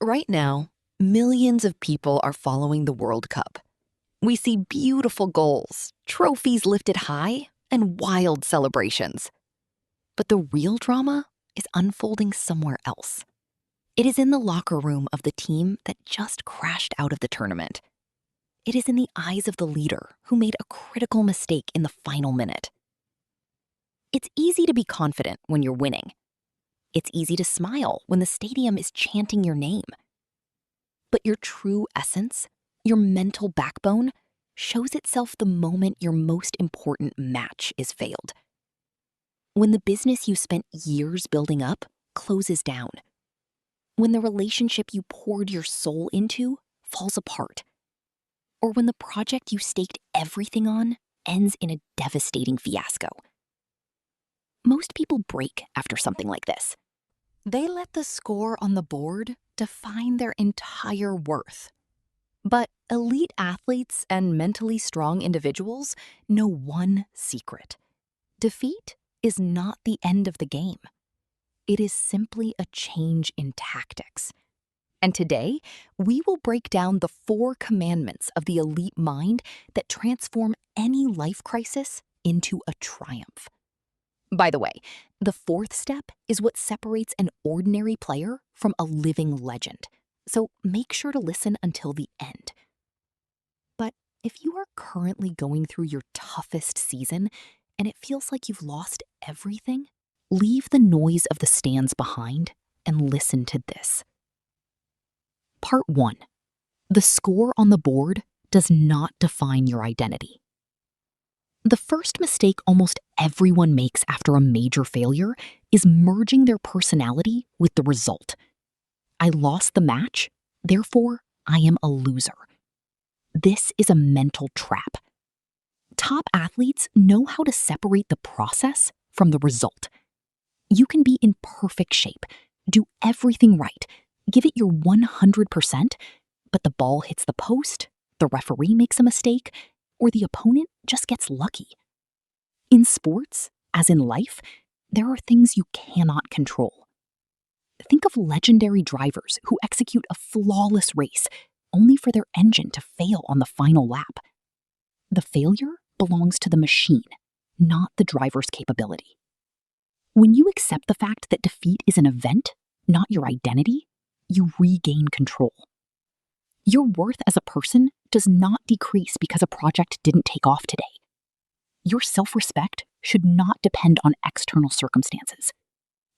Right now, millions of people are following the World Cup. We see beautiful goals, trophies lifted high, and wild celebrations. But the real drama is unfolding somewhere else. It is in the locker room of the team that just crashed out of the tournament. It is in the eyes of the leader who made a critical mistake in the final minute. It's easy to be confident when you're winning. It's easy to smile when the stadium is chanting your name. But your true essence, your mental backbone, shows itself the moment your most important match is failed. When the business you spent years building up closes down. When the relationship you poured your soul into falls apart. Or when the project you staked everything on ends in a devastating fiasco. Most people break after something like this. They let the score on the board define their entire worth. But elite athletes and mentally strong individuals know one secret. Defeat is not the end of the game. It is simply a change in tactics. And today, we will break down the 4 commandments of the elite mind that transform any life crisis into a triumph. By the way, the 4th step is what separates an ordinary player from a living legend. So make sure to listen until the end. But if you are currently going through your toughest season and it feels like you've lost everything, leave the noise of the stands behind and listen to this. Part 1. The score on the board does not define your identity. The first mistake almost everyone makes after a major failure is merging their personality with the result. I lost the match, therefore I am a loser. This is a mental trap. Top athletes know how to separate the process from the result. You can be in perfect shape, do everything right, give it your 100%, but the ball hits the post, the referee makes a mistake, or the opponent just gets lucky. In sports, as in life, there are things you cannot control. Think of legendary drivers who execute a flawless race only for their engine to fail on the final lap. The failure belongs to the machine, not the driver's capability. When you accept the fact that defeat is an event, not your identity, you regain control. Your worth as a person does not decrease because a project didn't take off today. Your self-respect should not depend on external circumstances.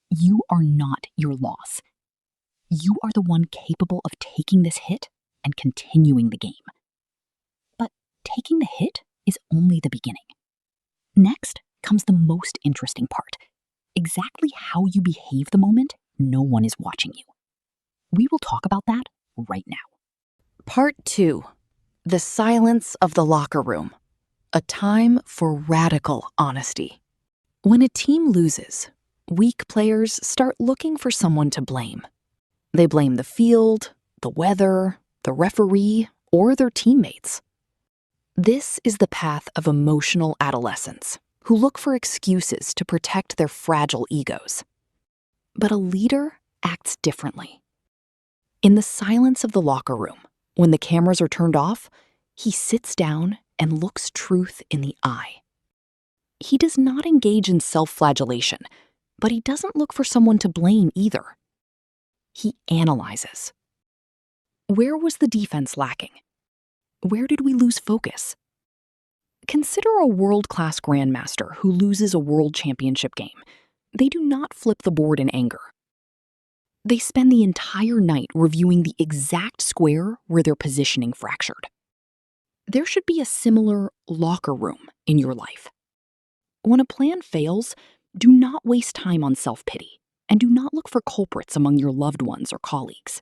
You are not your loss. You are the one capable of taking this hit and continuing the game. But taking the hit is only the beginning. Next comes the most interesting part. Exactly how you behave the moment no one is watching you. We will talk about that right now. Part 2. The silence of the locker room. A time for radical honesty. When a team loses, weak players start looking for someone to blame. They blame the field, the weather, the referee, or their teammates. This is the path of emotional adolescents who look for excuses to protect their fragile egos. But a leader acts differently. In the silence of the locker room, when the cameras are turned off, he sits down and looks truth in the eye. He does not engage in self-flagellation, but he doesn't look for someone to blame either. He analyzes. Where was the defense lacking? Where did we lose focus? Consider a world-class grandmaster who loses a world championship game. They do not flip the board in anger. They spend the entire night reviewing the exact square where their positioning fractured. There should be a similar locker room in your life. When a plan fails, do not waste time on self-pity, and do not look for culprits among your loved ones or colleagues.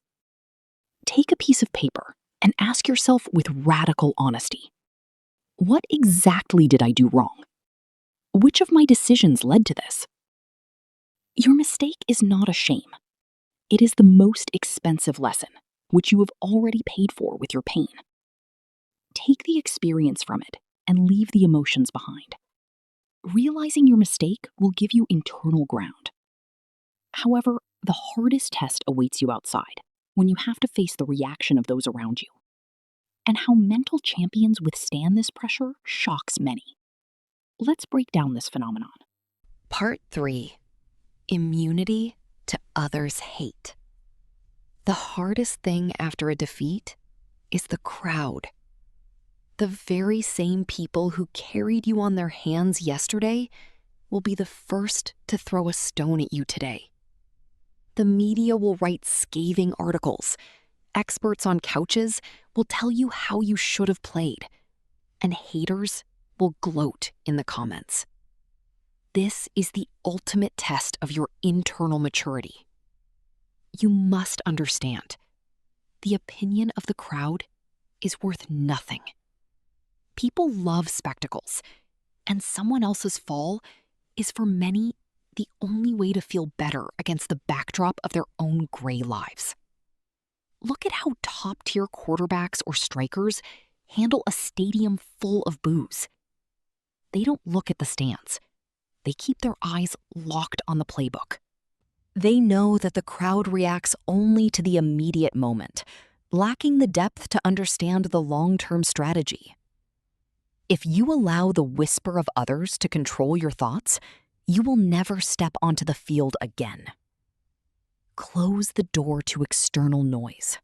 Take a piece of paper and ask yourself with radical honesty, what exactly did I do wrong? Which of my decisions led to this? Your mistake is not a shame. It is the most expensive lesson, which you have already paid for with your pain. Take the experience from it and leave the emotions behind. Realizing your mistake will give you internal ground. However, the hardest test awaits you outside. when you have to face the reaction of those around you. And how mental champions withstand this pressure shocks many. Let's break down this phenomenon. Part 3. Immunity to others' hate. The hardest thing after a defeat is the crowd. The very same people who carried you on their hands yesterday will be the first to throw a stone at you today. The media will write scathing articles. Experts on couches will tell you how you should have played. And haters will gloat in the comments. This is the ultimate test of your internal maturity. You must understand, the opinion of the crowd is worth nothing. People love spectacles, and someone else's fall is for many the only way to feel better against the backdrop of their own gray lives. Look at how top-tier quarterbacks or strikers handle a stadium full of boos. They don't look at the stands. They keep their eyes locked on the playbook. They know that the crowd reacts only to the immediate moment, lacking the depth to understand the long-term strategy. If you allow the whisper of others to control your thoughts, you will never step onto the field again. Close the door to external noise.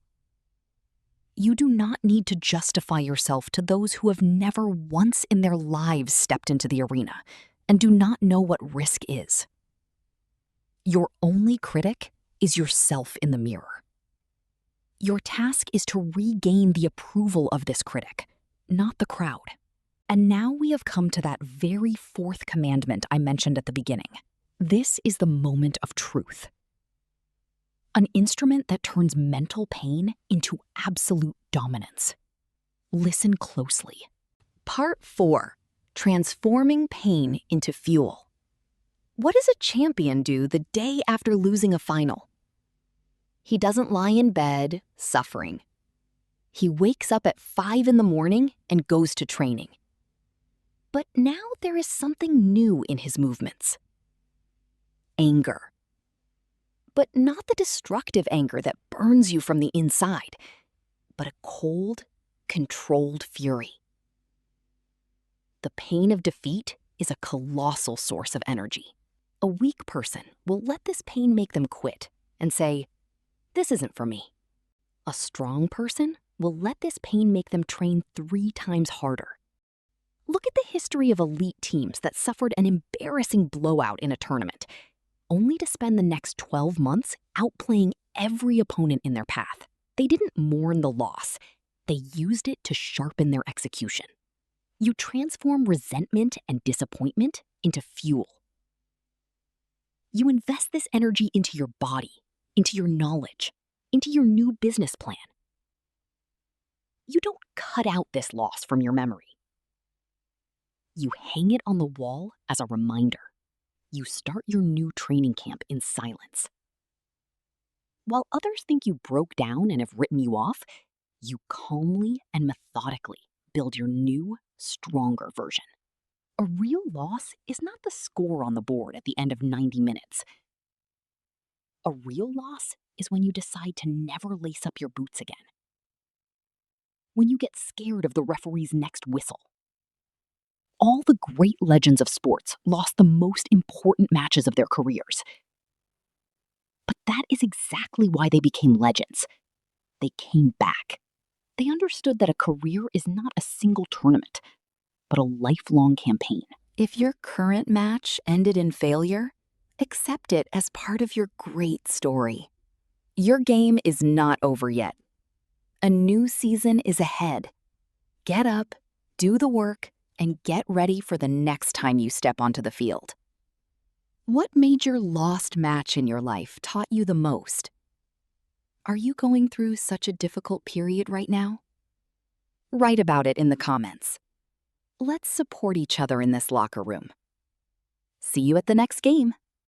You do not need to justify yourself to those who have never once in their lives stepped into the arena and do not know what risk is. Your only critic is yourself in the mirror. Your task is to regain the approval of this critic, not the crowd. And now we have come to that very fourth commandment I mentioned at the beginning. This is the moment of truth. An instrument that turns mental pain into absolute dominance. Listen closely. Part 4. Transforming pain into fuel. What does a champion do the day after losing a final? He doesn't lie in bed, suffering. He wakes up at 5 in the morning and goes to training. But now there is something new in his movements. Anger. But not the destructive anger that burns you from the inside, but a cold, controlled fury. The pain of defeat is a colossal source of energy. A weak person will let this pain make them quit and say, "This isn't for me." A strong person will let this pain make them train 3 times harder. Look at the history of elite teams that suffered an embarrassing blowout in a tournament, only to spend the next 12 months outplaying every opponent in their path. They didn't mourn the loss. They used it to sharpen their execution. You transform resentment and disappointment into fuel. You invest this energy into your body, into your knowledge, into your new business plan. You don't cut out this loss from your memory. You hang it on the wall as a reminder. You start your new training camp in silence. While others think you broke down and have written you off, you calmly and methodically build your new, stronger version. A real loss is not the score on the board at the end of 90 minutes. A real loss is when you decide to never lace up your boots again. When you get scared of the referee's next whistle. All the great legends of sports lost the most important matches of their careers. But that is exactly why they became legends. They came back. They understood that a career is not a single tournament, but a lifelong campaign. If your current match ended in failure, accept it as part of your great story. Your game is not over yet. A new season is ahead. Get up, do the work, and get ready for the next time you step onto the field. What major lost match in your life taught you the most? Are you going through such a difficult period right now? Write about it in the comments. Let's support each other in this locker room. See you at the next game.